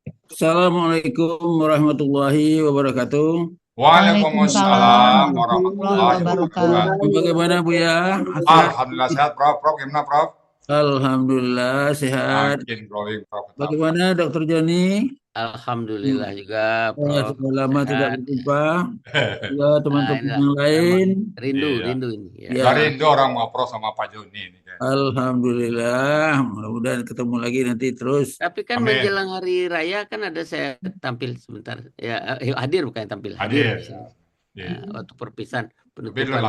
Assalamualaikum warahmatullahi wabarakatuh. Waalaikumsalam Waalaikumsalam warahmatullahi warahmatullahi wabarakatuh. wabarakatuh. Bagaimana Bu ya? Sehat? Alhamdulillah sehat, Prof. Prof, gimana, Prof? Alhamdulillah sehat. Makin growing, Prof. Bagaimana Dokter Joni? Alhamdulillah juga, Prof. Sudah lama tidak Sehat. Ya. berjumpa. Ya Nah, teman-teman inilah yang memang lain. rindu, Iya. rindu ini. Ya. Ya, Dari Indo orang mau Prof sama Pak Joni ini kayaknya. Alhamdulillah. Mudah-mudahan ketemu lagi nanti terus. Tapi kan Amin. menjelang hari raya kan ada saya tampil sebentar. Ya, hadir bukan tampil, hadir Hadir. di sini. Iya. Nah, waktu perpisahan Tapi lu penutupan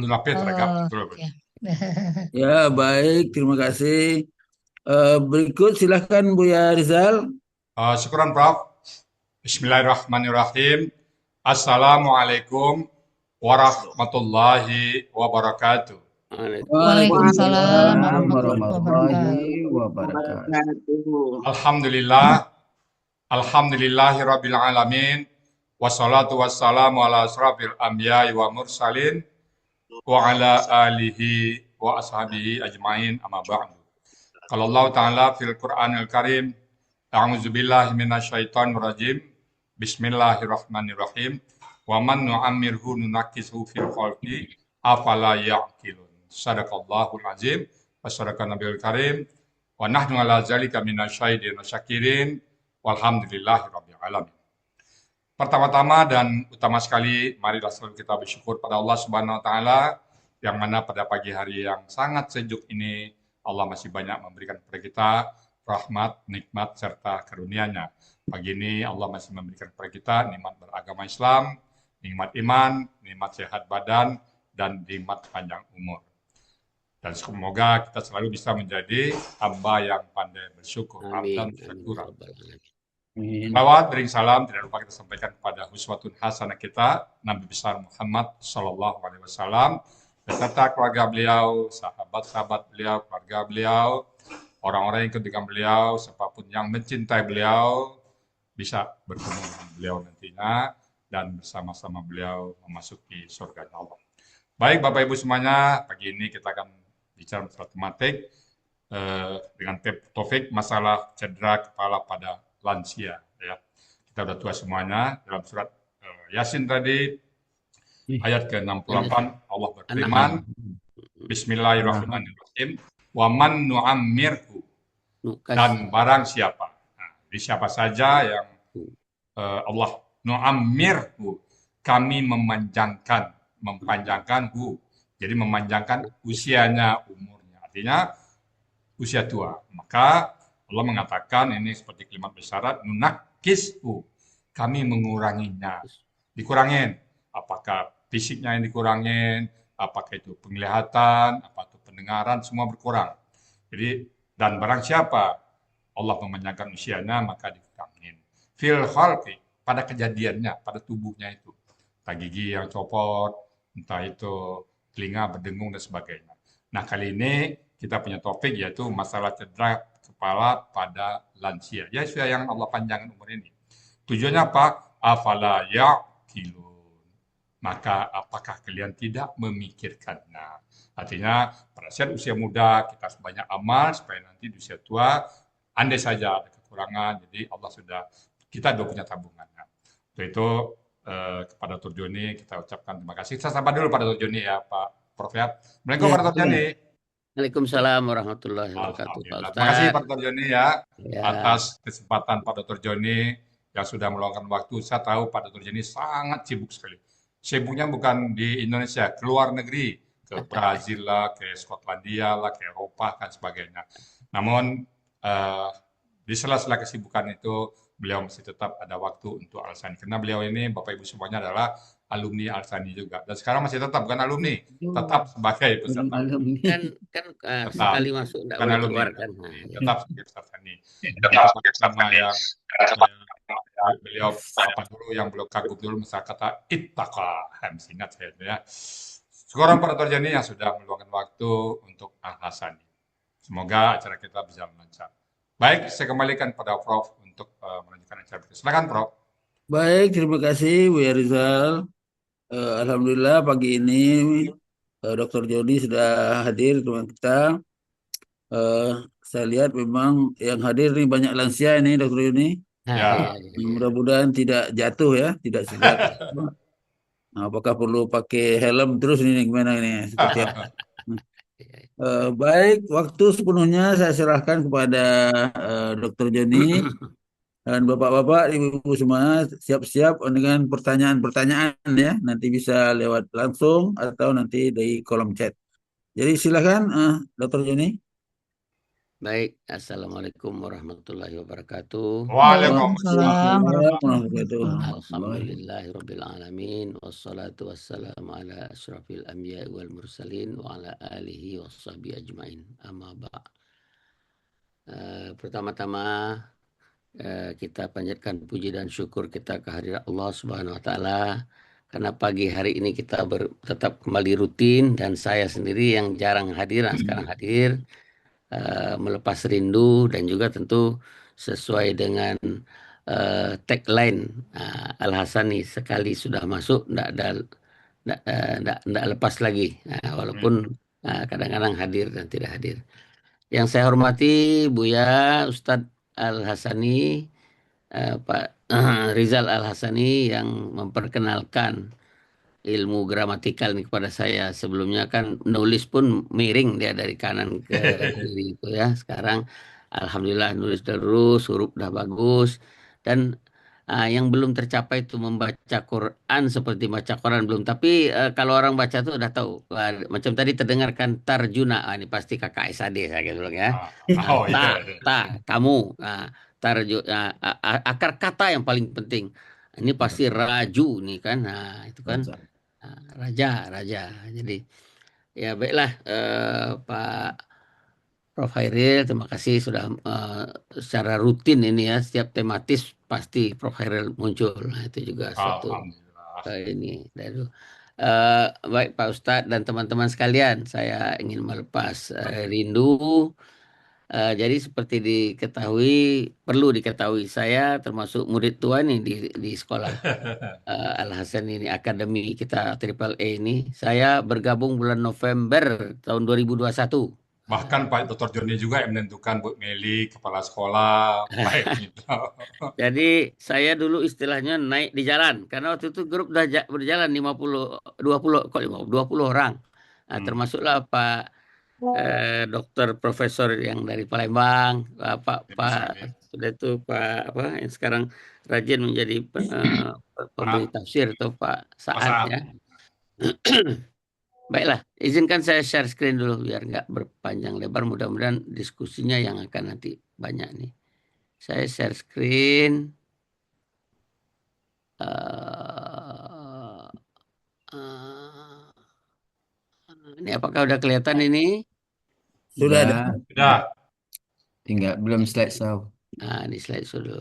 lapet regap Oh, betul. ya. Ya baik, terima kasih. Berikut silahkan Buya Rizal. Syukuran, Prof. Bismillahirrahmanirrahim. Assalamualaikum warahmatullahi wabarakatuh. Waalaikumsalam Waalaikumsalam warahmatullahi warahmatullahi wabarakatuh. wabarakatuh. Alhamdulillah. Alhamdulillahi rabbil alamin. Wassalatu wassalamu ala asrafil anbiya'i wa mursalin wa ala alihi wa ashabihi ajmain amma ba'du. Kalau Allah Ta'ala fil Qur'anil Karim, a'udzubillahi minasyaitonir rajim. Bismillahirrahmanirrahim. Wa man nu'ammirhu nunakkishu fil khalqi afala ya'qilun. Sadaqallahul azim wa sadaqan nabiyul karim wa nahnu ala zalika minasyahidin wa syakirin walhamdulillahi rabbil alamin. Pertama-tama dan utama sekali, marilah selalu kita bersyukur pada Allah Subhanahu wa taala yang mana pada pagi hari yang sangat sejuk ini Allah masih banyak memberikan kepada kita rahmat, nikmat serta karunia-Nya. Pagi ini Allah masih memberikan kepada kita nikmat beragama Islam, nikmat iman, nikmat sehat badan dan nikmat panjang umur. Dan semoga kita selalu bisa menjadi hamba yang pandai bersyukur. Amin. Abdan Amin. syakuran. Rabbal alamin. Amin. Salawat, bering salam, tidak lupa kita sampaikan kepada uswatun hasanah kita, Nabi besar Muhammad Sallallahu Alaihi Wasallam, beserta keluarga beliau, sahabat-sahabat beliau, keluarga beliau, orang-orang yang ikut dengan beliau, siapapun yang mencintai beliau, bisa bertemu dengan beliau nantinya, dan bersama-sama beliau memasuki surga Allah. Baik Bapak Ibu semuanya, pagi ini kita akan bicara masalah tematik dengan topik masalah cedera kepala pada lansia. Ya. Kita sudah tua semuanya. Dalam surat Yasin tadi, ayat ke-68, Allah berfirman, Bismillahirrahmanirrahim, wa man nu'ammirhu, dan barang siapa. Nah, jadi siapa saja yang Allah nu'ammirhu, kami memanjangkan hu. Jadi memanjangkan usianya, umurnya. Artinya usia tua. Maka Allah mengatakan ini seperti kalimat bersyarat, nunakishu, kami menguranginya. Dikurangin. Apakah fisiknya yang dikurangin, apakah itu penglihatan, apakah itu pendengaran, semua berkurang. Jadi, dan barang siapa Allah memanjangkan usianya, maka dikurangin. Fil khalqi, pada kejadiannya, pada tubuhnya itu. Entah gigi yang copot, entah itu telinga berdengung dan sebagainya. Nah, kali ini kita punya topik yaitu masalah cedera kepala pada lansia. Ya, usia yang Allah panjangkan umur ini. Tujuannya apa? Afala ya'qilun. Maka apakah kalian tidak memikirkannya? Artinya pada saat usia muda kita harus banyak amal supaya nanti di usia tua andai saja ada kekurangan, jadi Allah sudah, kita sudah punya tabungannya. Untuk itu kepada Dr. Joni kita ucapkan terima kasih. Kita sapa dulu pada Dr. Joni ya Pak Prof ya. Assalamualaikum Ya, Pak Dr. Joni. Waalaikumsalam warahmatullahi wabarakatuh, Pak Alhamdulillah. Terima kasih Ustadz. Pak Dr. Joni ya Ya, atas kesempatan Pak Dr. Joni yang sudah meluangkan waktu. Saya tahu Pak Dr. Joni sangat sibuk sekali. Sibuknya bukan di Indonesia, ke luar negeri, ke Brazil lah, ke Skotlandia lah, ke Eropa dan sebagainya. Namun di sela-sela kesibukan itu beliau masih tetap ada waktu untuk Al-Sani. Karena beliau ini Bapak Ibu semuanya adalah alumni Al-Sani juga. Dan sekarang masih tetap bukan alumni, tetap sebagai peserta. kan sekali masuk tidak Bukan boleh alumni, keluar kan. Nah, tetap sebagai peserta ini. Sama yang beliau apa dulu yang beliau kagum dulu misalnya kata ittaqa, ingat saya itu ya. Sekarang Pak Dr. Jani yang sudah meluangkan waktu untuk Al-Hasani. Semoga acara kita bisa lancar. Baik, saya kembalikan pada Prof untuk melanjutkan acara kita. Silakan Prof. baik, terima kasih Buya Rizal. Alhamdulillah pagi ini Dokter Joni sudah hadir dengan kita. Saya lihat memang yang hadir nih banyak lansia ini Dokter Joni. Ah, Ya. iya, iya, iya. Mudah-mudahan tidak jatuh ya, tidak sesat. Nah, apakah perlu pakai helm terus ini gimana ini? Seperti apa? Iya, iya. Baik, waktu sepenuhnya saya serahkan kepada Dr. Joni dan bapak-bapak, ibu-ibu semua siap-siap dengan pertanyaan-pertanyaan ya. Nanti bisa lewat langsung atau nanti di kolom chat. Jadi silakan, Dr. Joni. Baik, Assalamualaikum warahmatullahi wabarakatuh. Waalaikumsalam. Waalaikumsalam warahmatullahi Waalaikumsalam wabarakatuh. warahmatullahi Alhamdulillahirabbil alamin wassalatu wassalamu ala asyrafil anbiya'i wal mursalin wa ala alihi washabihi ajmain. Amma ba'. Pertama-tama kita panjatkan puji dan syukur kita kehadirat Allah Subhanahu wa taala karena pagi hari ini kita tetap kembali rutin dan saya sendiri yang jarang hadir, nah sekarang hadir melepas rindu dan juga tentu sesuai dengan tagline Al-Hasani, sekali sudah masuk ndak lepas lagi. Nah, walaupun kadang-kadang hadir dan tidak hadir. Yang saya hormati Buya Ustadz Al-Hasani, Pak Rizal Al-Hasani yang memperkenalkan ilmu gramatikal ini kepada saya. Sebelumnya kan nulis pun miring dia dari kanan ke kiri itu ya. Sekarang alhamdulillah nulis terus, huruf udah bagus dan yang belum tercapai itu membaca Quran seperti baca Quran belum. Tapi kalau orang baca tuh udah tahu. Macam tadi terdengarkan tarjuna, ini pasti kakak SAD saya bilang ya. Oh iya. Kamu. Akar kata yang paling penting. Ini pasti raju nih kan. Nah, itu kan. Raja. Jadi ya baiklah Pak Prof. Hairil, terima kasih sudah secara rutin ini ya, setiap tematis pasti Prof. Hairil muncul. Nah, itu juga suatu Alhamdulillah. ini dari dulu. Baik Pak Ustadz dan teman-teman sekalian, saya ingin melepas rindu. Jadi seperti perlu diketahui saya termasuk murid tua nih di sekolah Al Hasan ini, akademi kita Triple A ini. Saya bergabung bulan November tahun 2021. Bahkan Pak Dr. Joni juga yang menentukan Bu Meli, kepala sekolah, baik gitu. Jadi saya dulu istilahnya naik di jalan karena waktu itu grup udah berjalan 50 20 kok 50, 20 orang. Nah, termasuklah Pak dokter profesor yang dari Palembang, Pak sudah itu Pak apa yang sekarang rajin menjadi pemberi tafsir atau Pak Saad Saat. ya. Baiklah, izinkan saya share screen dulu biar nggak berpanjang lebar. Mudah-mudahan diskusinya yang akan nanti banyak nih. Saya share screen. Uh, uh, ini apakah udah kelihatan ini? Sudah ada. Sudah. Tinggal belum slide show. Nah, ini slide dulu.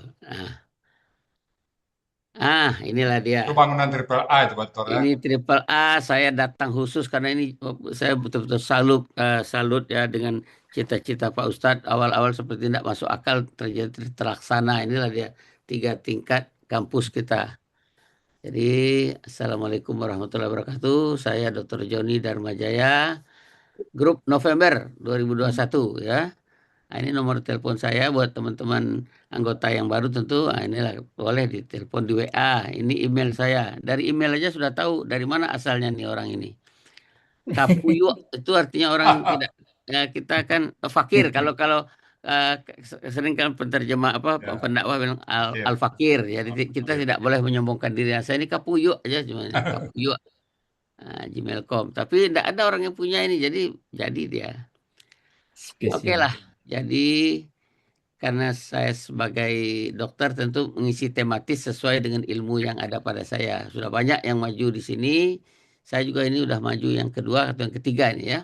Inilah dia. Itu bangunan Triple A itu Pak Dr. ya. Ini Triple A, saya datang khusus karena ini saya betul-betul salut ya dengan cita-cita Pak Ustadz awal-awal seperti tidak masuk akal terjadi terlaksana. Inilah dia 3 tingkat kampus kita. Jadi Assalamualaikum warahmatullahi wabarakatuh. Saya Dr. Joni Darmajaya, grup November 2021 ya. Nah, ini nomor telepon saya buat teman-teman anggota yang baru tentu. Inilah boleh ditelepon di WA. Ini email saya. Dari email aja sudah tahu dari mana asalnya nih orang ini. Kapuyuk itu artinya orang yang tidak kita kan fakir. Kalau sering kan penterjemah pendakwah bilang al-fakir. Jadi kita tidak boleh menyombongkan diri. Saya ini kapuyuk aja cuma kapuyuk. Gmail.com. Tapi tidak ada orang yang punya ini. Jadi dia. Oke lah. Jadi karena saya sebagai dokter tentu mengisi tematis sesuai dengan ilmu yang ada pada saya. Sudah banyak yang maju di sini. Saya juga ini udah maju yang kedua atau yang ketiga ini ya.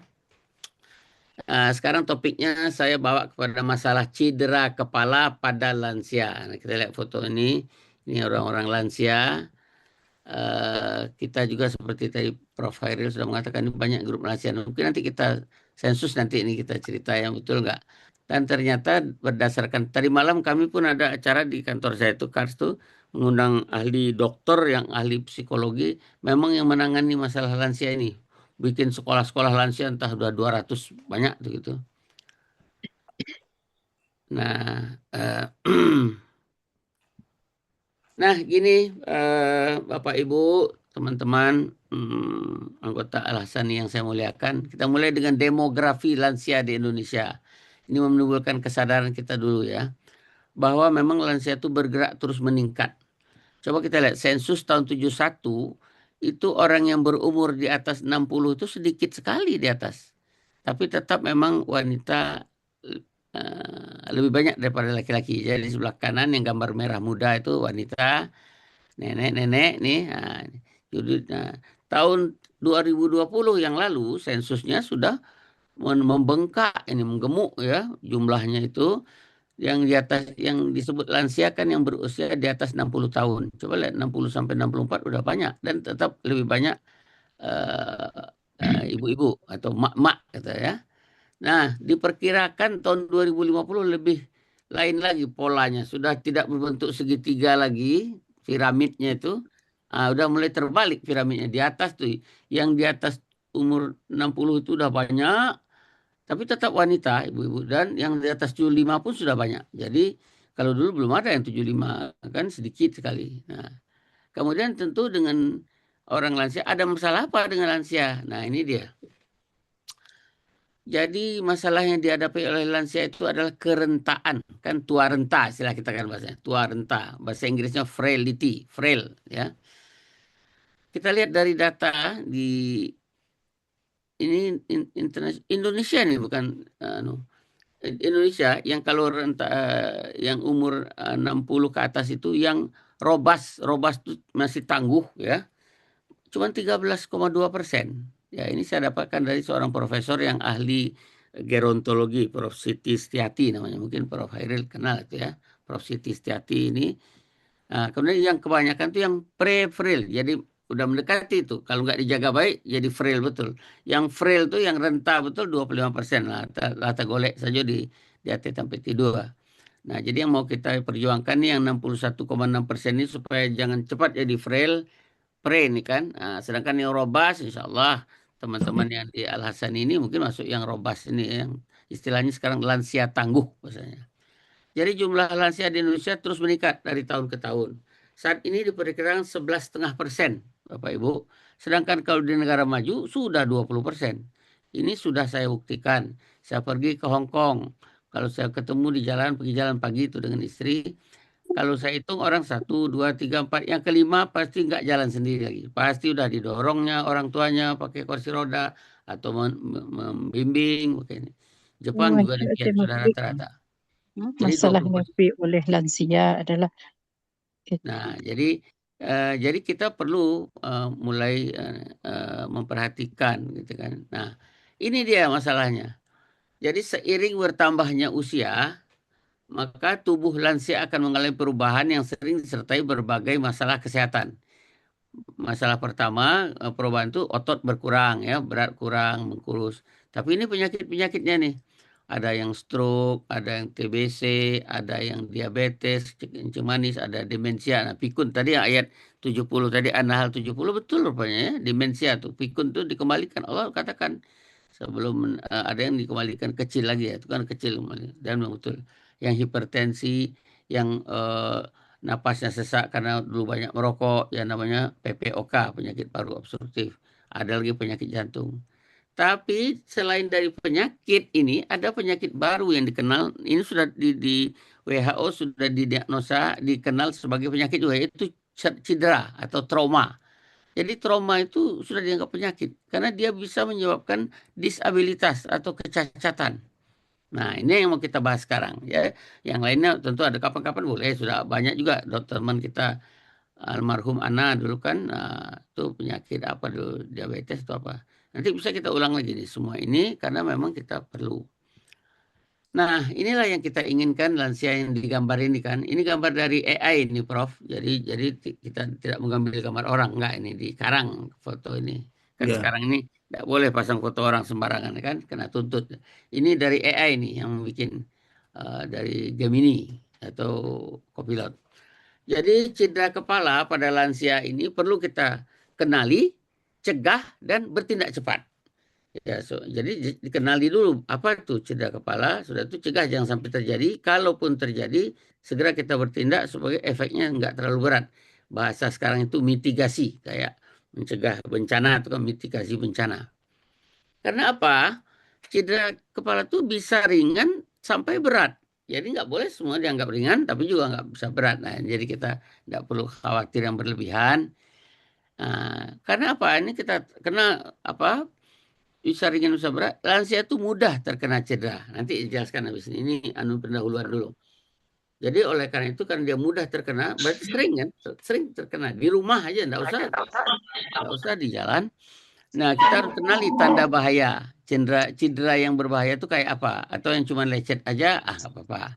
Sekarang topiknya saya bawa kepada masalah cedera kepala pada lansia. Nah, kita lihat foto ini. Ini orang-orang lansia. Kita juga seperti tadi Prof. Hairil sudah mengatakan ini banyak grup lansia. Mungkin nanti kita sensus nanti ini kita cerita yang betul nggak. Dan ternyata berdasarkan tadi malam kami pun ada acara di kantor saya itu Kars tuh mengundang ahli dokter yang ahli psikologi memang yang menangani masalah lansia ini. Bikin sekolah-sekolah lansia entah udah 200 banyak tuh gitu. Nah, Nah, gini, Bapak Ibu, teman-teman, anggota Al-Hasani yang saya muliakan, kita mulai dengan demografi lansia di Indonesia. Ini menimbulkan kesadaran kita dulu ya, bahwa memang lansia itu bergerak terus meningkat. Coba kita lihat sensus tahun 71 itu orang yang berumur di atas 60 itu sedikit sekali di atas. Tapi tetap memang wanita lebih banyak daripada laki-laki. Jadi di sebelah kanan yang gambar merah muda itu wanita, nenek-nenek nih. Nah, tahun 2020 yang lalu sensusnya sudah membengkak, ini menggemuk ya jumlahnya itu. Yang di atas yang disebut lansia kan yang berusia di atas 60 tahun. Coba lihat 60 sampai 64 udah banyak dan tetap lebih banyak ibu-ibu atau mak-mak kata ya. Nah, diperkirakan tahun 2050 lebih lain lagi polanya. Sudah tidak berbentuk segitiga lagi piramidnya itu. Udah mulai terbalik piramidnya. Di atas tuh yang di atas umur 60 itu udah banyak, tapi tetap wanita, ibu-ibu. Dan yang di atas 75 pun sudah banyak. Jadi kalau dulu belum ada yang 75, kan sedikit sekali. Nah, kemudian tentu dengan orang lansia, ada masalah apa dengan lansia? Nah, ini dia. Jadi masalah yang dihadapi oleh lansia itu adalah kerentaan. Kan tua renta, istilah kita kan bahasanya. Tua renta. Bahasa Inggrisnya frailty, frail. Ya. Kita lihat dari data di ini Indonesia nih bukan Indonesia yang kalau yang umur 60 ke atas itu yang robas itu masih tangguh ya. Cuma 13,2%. Ya, ini saya dapatkan dari seorang profesor yang ahli gerontologi, Prof. Siti Setiati namanya. Mungkin Prof. Hairil kenal itu ya. Prof. Siti Setiati ini. Nah, kemudian yang kebanyakan itu yang pre-frail. Jadi udah mendekati itu. Kalau nggak dijaga baik, jadi frail betul. Yang frail itu yang renta betul 25%. Lata golek saja di hati sampai tidur. Nah, jadi yang mau kita perjuangkan nih yang 61,6% ini supaya jangan cepat jadi frail, ini kan. Nah, sedangkan yang robas, insya Allah teman-teman yang di Al-Hasan ini mungkin masuk yang robas ini, yang istilahnya sekarang lansia tangguh bahasanya. Jadi jumlah lansia di Indonesia terus meningkat dari tahun ke tahun. Saat ini diperkirakan 11,5%, Bapak Ibu. Sedangkan kalau di negara maju sudah 20%. Ini sudah saya buktikan. Saya pergi ke Hong Kong. Kalau saya ketemu di jalan, pergi jalan pagi itu dengan istri, kalau saya hitung orang 1, 2, 3, 4, yang kelima pasti nggak jalan sendiri lagi. Pasti udah didorongnya orang tuanya pakai kursi roda atau membimbing. Begini. Jepang juga demikian, sudah rata-rata. Jadi Masalah 20%. mimpi oleh lansia adalah Nah, jadi kita perlu mulai memperhatikan gitu kan. Nah, ini dia masalahnya. Jadi seiring bertambahnya usia, maka tubuh lansia akan mengalami perubahan yang sering disertai berbagai masalah kesehatan. Masalah pertama, perubahan itu otot berkurang ya, berat kurang, mengkurus. Tapi ini penyakit-penyakitnya nih. Ada yang stroke, ada yang TBC, ada yang diabetes, kencing manis, ada demensia. Nah, pikun tadi yang ayat 70 tadi, An-Nahl 70 betul rupanya ya, demensia tuh. Pikun tuh dikembalikan. Allah katakan sebelum ada yang dikembalikan kecil lagi ya, itu kan kecil dan betul. Yang hipertensi, yang napasnya sesak karena dulu banyak merokok, yang namanya PPOK, penyakit paru obstruktif. Ada lagi penyakit jantung. Tapi selain dari penyakit ini, ada penyakit baru yang dikenal, ini sudah di WHO sudah didiagnosa, dikenal sebagai penyakit juga, yaitu cedera atau trauma. Jadi trauma itu sudah dianggap penyakit, karena dia bisa menyebabkan disabilitas atau kecacatan. Nah, ini yang mau kita bahas sekarang ya. Yang lainnya tentu ada kapan-kapan boleh, sudah banyak juga dokter teman kita almarhum Ana dulu kan itu penyakit apa dulu, diabetes atau apa. Nanti bisa kita ulang lagi nih semua ini karena memang kita perlu. Nah, inilah yang kita inginkan lansia yang digambar ini kan. Ini gambar dari AI ini, Prof. Jadi kita tidak mengambil gambar orang, enggak, ini dikarang foto ini. Kan Ya. sekarang ini tidak boleh pasang foto orang sembarangan kan, kena tuntut. Ini dari AI ini yang bikin dari Gemini atau Copilot. Jadi cedera kepala pada lansia ini perlu kita kenali, cegah dan bertindak cepat. Ya, jadi dikenali dulu apa itu cedera kepala, sudah itu cegah jangan sampai terjadi. Kalaupun terjadi, segera kita bertindak supaya efeknya nggak terlalu berat. Bahasa sekarang itu mitigasi, kayak mencegah bencana atau mitigasi bencana. Karena apa? Cedera kepala itu bisa ringan sampai berat. Jadi nggak boleh semua dianggap ringan, tapi juga nggak bisa berat. Nah, jadi kita nggak perlu khawatir yang berlebihan. Karena apa? Ini kita kena apa? Bisa ringan bisa berat. Lansia itu mudah terkena cedera. Nanti dijelaskan habis ini. Ini pendahuluan dulu. Jadi oleh karena itu karena dia mudah terkena, berarti sering kan? Sering terkena di rumah aja, nggak usah di jalan. Nah, kita harus kenali tanda bahaya. Cedera yang berbahaya itu kayak apa? Atau yang cuma lecet aja, nggak apa-apa.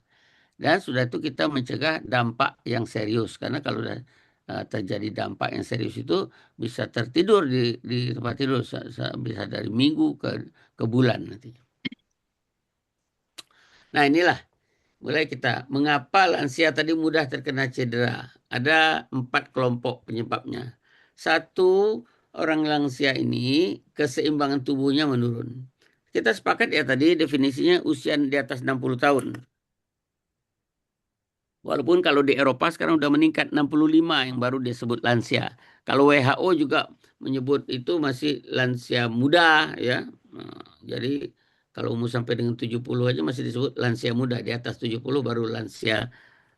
Dan sudah itu kita mencegah dampak yang serius. Karena kalau udah terjadi dampak yang serius itu bisa tertidur di tempat tidur. Bisa dari minggu ke bulan nanti. Nah, inilah mulai kita. Mengapa lansia tadi mudah terkena cedera? Ada 4 kelompok penyebabnya. Satu, orang lansia ini keseimbangan tubuhnya menurun. Kita sepakat ya tadi definisinya usia di atas 60 tahun. Walaupun kalau di Eropa sekarang udah meningkat 65 yang baru disebut lansia. Kalau WHO juga menyebut itu masih lansia muda ya. Jadi kalau umur sampai dengan 70 aja masih disebut lansia muda. Di atas 70 baru lansia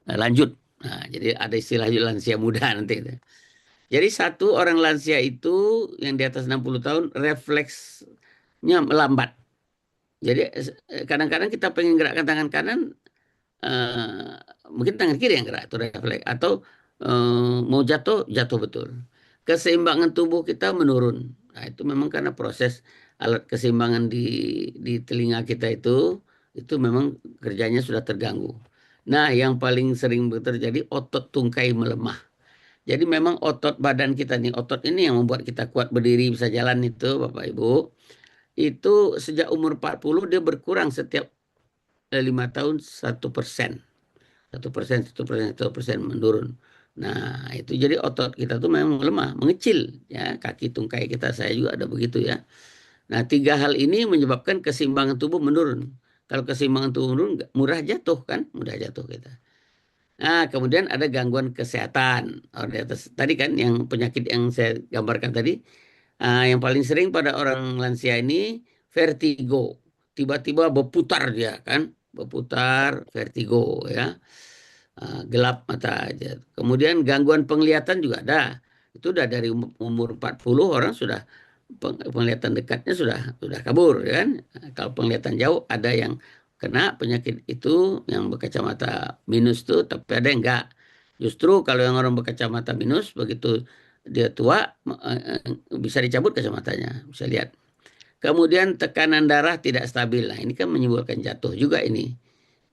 lanjut. Nah, jadi ada istilah lansia muda nanti. Jadi satu orang lansia itu yang di atas 60 tahun refleksnya melambat. Jadi kadang-kadang kita pengen gerakkan tangan kanan, mungkin tangan kiri yang gerak atau refleks atau mau jatuh betul. Keseimbangan tubuh kita menurun. Nah, itu memang karena proses alat keseimbangan di telinga kita itu memang kerjanya sudah terganggu. Nah, yang paling sering terjadi otot tungkai melemah. Jadi memang otot badan kita nih, otot ini yang membuat kita kuat berdiri bisa jalan itu Bapak Ibu. Itu sejak umur 40 dia berkurang setiap 5 tahun 1%. 1%, 1%, 1% menurun. Nah, itu jadi otot kita tuh memang lemah, mengecil ya, kaki tungkai kita saya juga ada begitu ya. Nah, 3 hal ini menyebabkan keseimbangan tubuh menurun. Kalau keseimbangan tubuh menurun, mudah jatuh kan, mudah jatuh kita. Nah, kemudian ada gangguan kesehatan. Di atas tadi kan yang penyakit yang saya gambarkan tadi, yang paling sering pada orang lansia ini vertigo. Tiba-tiba berputar dia kan, berputar vertigo ya. Gelap mata aja. Kemudian gangguan penglihatan juga ada. Itu udah dari umur 40 orang sudah penglihatan dekatnya sudah kabur ya kan. Nah, kalau penglihatan jauh ada yang kena penyakit itu yang berkacamata minus tuh, tapi ada yang enggak. Justru kalau yang orang berkacamata minus begitu dia tua bisa dicabut kacamatanya, bisa lihat. Kemudian tekanan darah tidak stabil. Nah, ini kan menimbulkan jatuh juga ini.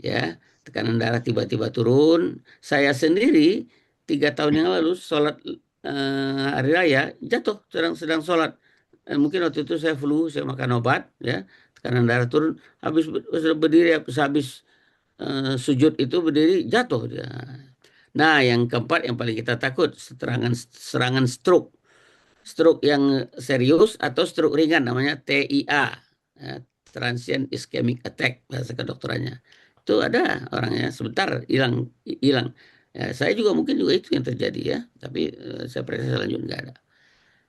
Ya, tekanan darah tiba-tiba turun. Saya sendiri 3 tahun yang lalu sholat hari raya jatuh sedang sholat. Mungkin waktu itu saya flu, saya makan obat, ya tekanan darah turun. Habis berdiri, habis sujud itu berdiri jatuh dia. Nah, yang keempat yang paling kita takut serangan stroke. Stroke yang serius atau stroke ringan namanya TIA, ya, transient ischemic attack bahasa kedokterannya. Itu ada orangnya sebentar hilang. Ya, saya juga mungkin juga itu yang terjadi ya, tapi saya periksa selanjutnya nggak ada.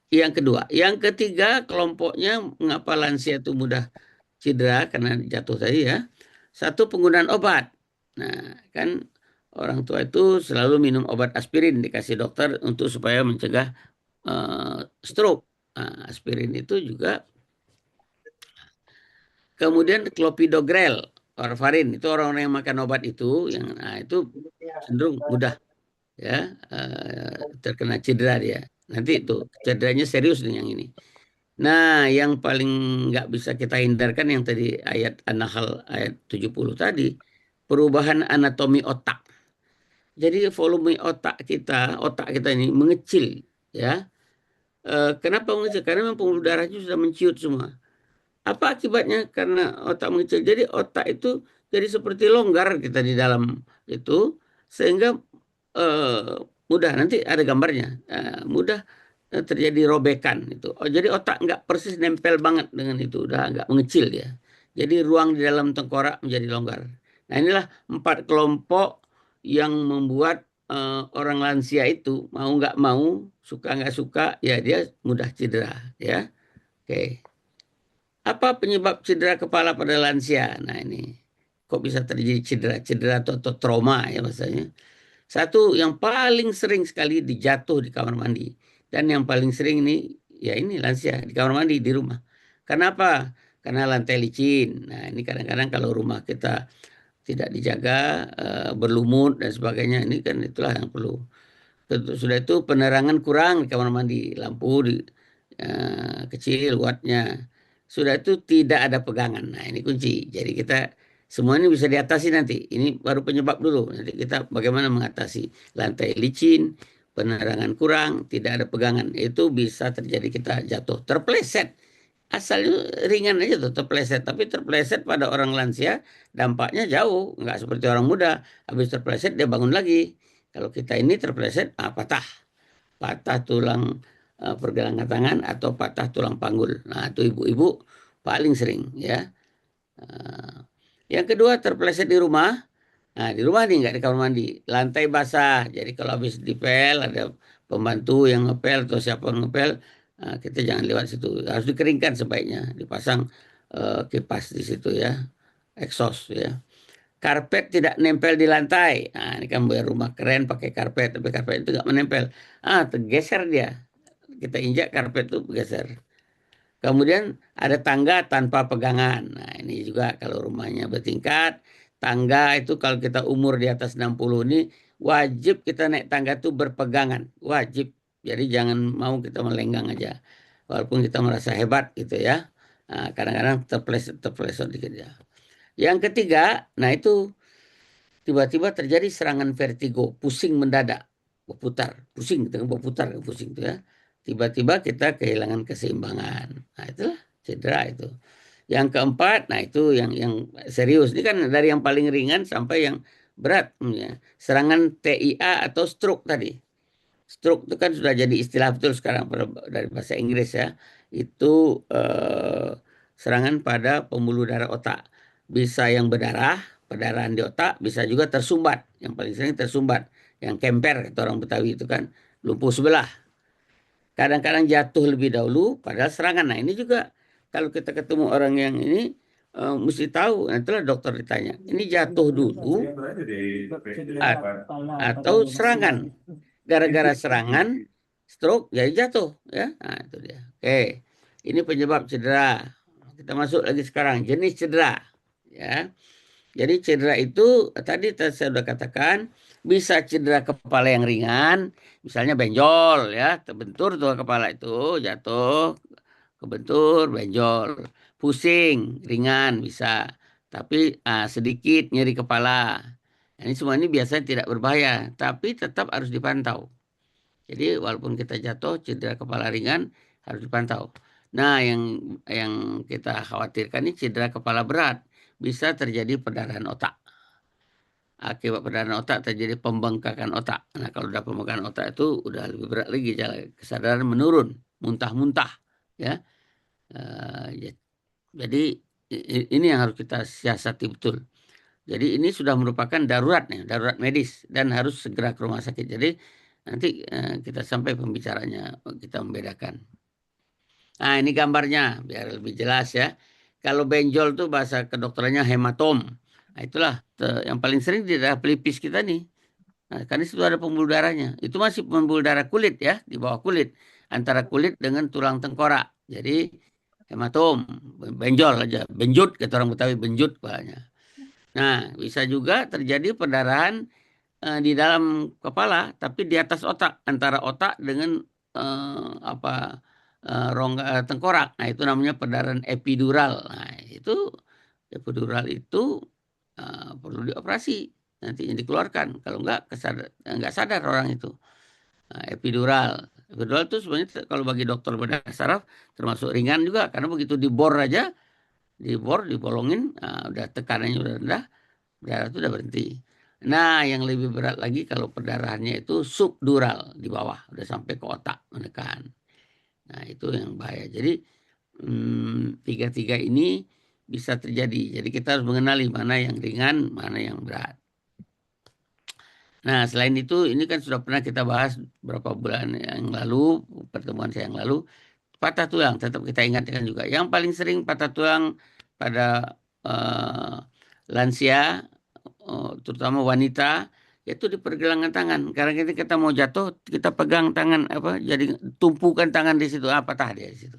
Yang kedua, yang ketiga kelompoknya mengapa lansia itu mudah cedera karena jatuh tadi ya. Satu, penggunaan obat. Nah, kan orang tua itu selalu minum obat aspirin dikasih dokter untuk supaya mencegah stroke. Nah, aspirin itu juga. Kemudian clopidogrel, warfarin itu orang-orang yang makan obat itu itu cenderung mudah ya terkena cedera dia. Nanti itu cederanya serius nih yang ini. Nah, yang paling nggak bisa kita hindarkan yang tadi ayat An-Nahl ayat 70 tadi, perubahan anatomi otak. Jadi volume otak kita ini mengecil ya. Kenapa mengecil? Karena memang pembuluh darahnya sudah menciut semua. Apa akibatnya? Karena otak mengecil. Jadi otak itu jadi seperti longgar kita di dalam itu, sehingga mudah, nanti ada gambarnya, mudah terjadi robekan itu. Oh, jadi otak nggak persis nempel banget dengan itu, udah agak mengecil dia. Jadi ruang di dalam tengkorak menjadi longgar. Nah inilah 4 kelompok yang membuat orang lansia itu mau nggak mau, suka nggak suka, ya dia mudah cedera, ya. Oke. Apa penyebab cedera kepala pada lansia? Nah ini kok bisa terjadi cedera atau trauma ya maksudnya. Satu yang paling sering sekali dijatuh di kamar mandi. Dan yang paling sering ini, ya ini lansia di kamar mandi di rumah. Kenapa? Karena lantai licin. Nah ini kadang-kadang kalau rumah kita tidak dijaga, berlumut dan sebagainya, ini kan itulah yang perlu. Sudah itu penerangan kurang di kamar mandi, lampu kecil wattnya. Sudah itu tidak ada pegangan. Nah ini kunci. Jadi kita semua ini bisa diatasi nanti. Ini baru penyebab dulu. Nanti kita bagaimana mengatasi lantai licin, penerangan kurang, tidak ada pegangan. Itu bisa terjadi kita jatuh, terpleset. Asalnya ringan aja tuh terpleset, tapi terpleset pada orang lansia dampaknya jauh, nggak seperti orang muda. Habis terpleset dia bangun lagi. Kalau kita ini terpleset, patah tulang pergelangan tangan atau patah tulang panggul. Nah itu ibu-ibu paling sering ya. Yang kedua terpleset di rumah. Nah di rumah nih nggak di kamar mandi, lantai basah. Jadi kalau habis dipel ada pembantu yang ngepel atau siapa yang ngepel, kita jangan lewat situ. Harus dikeringkan sebaiknya, dipasang kipas di situ ya, exhaust ya. Karpet tidak nempel di lantai. Nah ini kan rumah keren pakai karpet, tapi karpet itu nggak menempel. Tergeser dia. Kita injak karpet itu bergeser. Kemudian ada tangga tanpa pegangan. Nah ini juga kalau rumahnya bertingkat, tangga itu kalau kita umur di atas 60 ini, wajib kita naik tangga itu berpegangan. Wajib. Jadi jangan mau kita melenggang aja. Walaupun kita merasa hebat gitu ya. Nah, kadang-kadang terpleset dikit ya. Yang ketiga, nah itu tiba-tiba terjadi serangan vertigo, pusing mendadak, berputar, pusing, kita berputar, pusing itu ya. Tiba-tiba kita kehilangan keseimbangan. Nah itulah cedera itu. Yang keempat, nah itu yang serius. Ini kan dari yang paling ringan sampai yang berat. Ya. Serangan TIA atau stroke tadi. Stroke itu kan sudah jadi istilah betul sekarang dari bahasa Inggris ya. Itu serangan pada pembuluh darah otak. Bisa yang berdarah, perdarahan di otak, bisa juga tersumbat. Yang paling sering tersumbat. Yang kemper, kata orang Betawi itu kan lumpuh sebelah. Kadang-kadang jatuh lebih dahulu padahal serangan. Nah ini juga kalau kita ketemu orang yang ini mesti tahu. Nah, itulah dokter ditanya. Ini jatuh dulu atau serangan. Gara-gara serangan, stroke, jadi jatuh. Ya, nah itu dia. Oke, ini penyebab cedera. Kita masuk lagi sekarang jenis cedera. Ya, jadi cedera itu tadi saya sudah katakan bisa cedera kepala yang ringan, misalnya benjol ya, terbentur tuh kepala itu, jatuh, kebentur, benjol, pusing, ringan bisa, tapi sedikit nyeri kepala. Ini semua ini biasanya tidak berbahaya, tapi tetap harus dipantau. Jadi walaupun kita jatuh, cedera kepala ringan harus dipantau. Nah, yang kita khawatirkan ini cedera kepala berat, bisa terjadi perdarahan otak. Akibat perdarahan otak terjadi pembengkakan otak. Nah, kalau udah pembengkakan otak itu udah lebih berat lagi, kesadaran menurun, muntah-muntah, ya. Jadi ini yang harus kita siasati betul. Jadi ini sudah merupakan darurat medis dan harus segera ke rumah sakit. Jadi nanti kita sampai pembicaranya kita membedakan. Nah ini gambarnya biar lebih jelas ya. Kalau benjol tuh bahasa kedokterannya hematom. Nah itulah yang paling sering di daerah pelipis kita nih. Nah, karena itu ada pembuluh darahnya. Itu masih pembuluh darah kulit ya, di bawah kulit. Antara kulit dengan tulang tengkorak. Jadi hematom, benjol aja. Benjut, kata orang Betawi, benjut kepalanya. Nah, bisa juga terjadi perdarahan di dalam kepala, tapi di atas otak. Antara otak dengan rongga tengkorak. Nah, itu namanya perdarahan epidural. Nah, itu epidural itu perlu dioperasi. Nanti dikeluarkan. Kalau enggak sadar orang itu. Nah, epidural. Epidural itu sebenarnya kalau bagi dokter bedah saraf termasuk ringan juga. Karena begitu dibor aja, dibolongin, udah tekanannya udah rendah, darah itu udah berhenti. Nah, yang lebih berat lagi kalau perdarahannya itu subdural di bawah, udah sampai ke otak menekan. Nah, itu yang bahaya. Jadi tiga-tiga ini bisa terjadi. Jadi kita harus mengenali mana yang ringan, mana yang berat. Nah, selain itu, ini kan sudah pernah kita bahas beberapa bulan yang lalu, pertemuan saya yang lalu, patah tulang. Tetap kita ingatkan juga. Yang paling sering patah tulang pada lansia, terutama wanita, itu di pergelangan tangan. Karena kita mau jatuh, kita pegang tangan, jadi tumpukan tangan di situ, patah dia di situ.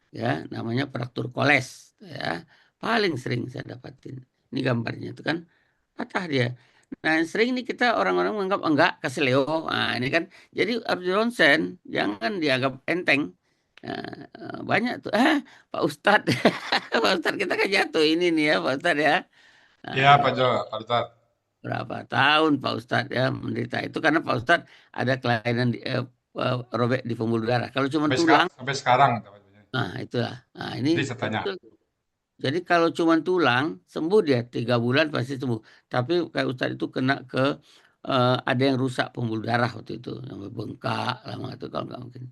Ya, namanya fraktur koles. Ya, paling sering saya dapatin. Ini gambarnya itu kan patah dia. Nah, yang sering ini kita orang-orang menganggap enggak keseleo. Nah, ini kan jadi harus di ronsen, jangan dianggap enteng. Nah, banyak tuh, Pak Ustadz, Pak Ustadz kita kan jatuh ini nih ya, Pak Ustadz ya. Ya, Nah, Pak Jo, Pak Ustadz. berapa tahun Pak Ustadz ya menderita itu karena Pak Ustadz ada kelainan robek di pembuluh darah. Kalau cuma tulang, Sampai sekarang. nah itulah. Nah ini Jadi saya tanya, betul. Jadi kalau cuma tulang sembuh dia 3 bulan pasti sembuh. Tapi kayak Ustadz itu kena ke ada yang rusak pembuluh darah waktu itu, yang bengkak lama itu kalau nggak mungkin.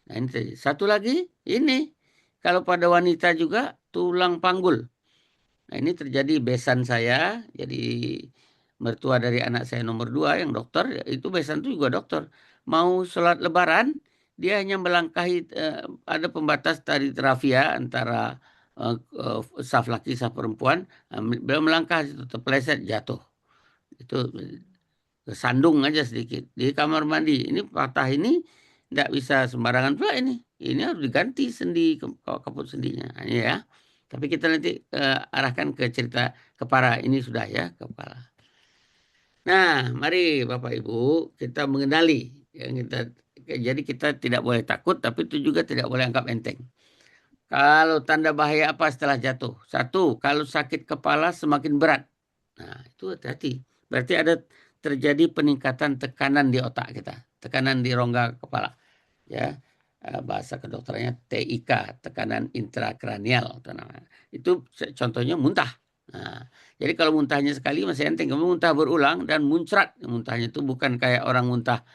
Nah ini satu lagi ini kalau pada wanita juga tulang panggul. Nah ini terjadi besan saya, jadi mertua dari anak saya nomor 2 yang dokter, itu besan itu juga dokter. Mau sholat lebaran, dia hanya melangkahi, ada pembatas tali rafia antara saf laki saf perempuan, beliau melangkah itu terpeleset jatuh. Itu kesandung aja sedikit di kamar mandi. Ini patah ini tidak bisa sembarangan pula ini. Ini harus diganti sendi kaput sendinya. Nah, ini ya. Tapi kita nanti arahkan ke cerita kepala ini sudah ya kepala. Nah, mari Bapak Ibu kita mengenali yang jadi kita tidak boleh takut tapi itu juga tidak boleh anggap enteng. Kalau tanda bahaya apa setelah jatuh? Satu, kalau sakit kepala semakin berat. Nah, itu hati-hati. Berarti ada terjadi peningkatan tekanan di otak kita, tekanan di rongga kepala. Ya, bahasa kedokterannya TIK, tekanan intrakranial. Itu contohnya muntah. Nah, jadi kalau muntahnya sekali masih enteng, kalau muntah berulang dan muncrat, muntahnya itu bukan kayak orang muntah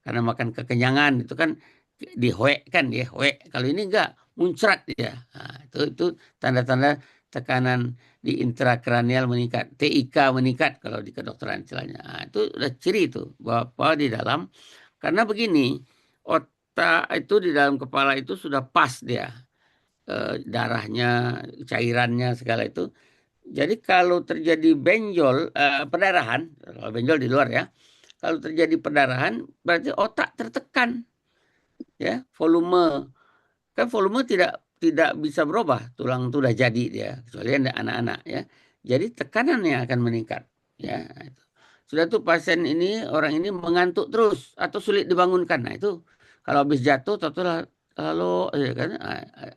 karena makan kekenyangan, itu kan dihoek kan dia hoek. Kalau ini enggak muncrat dia. Nah, itu tanda-tanda tekanan di intrakranial meningkat, TIK meningkat kalau di kedokteran istilahnya. Nah, itu udah ciri itu bahwa di dalam karena begini otak itu di dalam kepala itu sudah pas dia darahnya, cairannya segala itu. Jadi kalau terjadi benjol, perdarahan, kalau benjol di luar ya, kalau terjadi perdarahan berarti otak tertekan, ya volume kan volume tidak bisa berubah, tulang itu udah jadi dia, kecuali ada anak-anak ya. Jadi tekanannya akan meningkat, ya. Itu. Sudah tuh pasien ini orang ini mengantuk terus atau sulit dibangunkan. Nah itu kalau habis jatuh, halo, ya kan,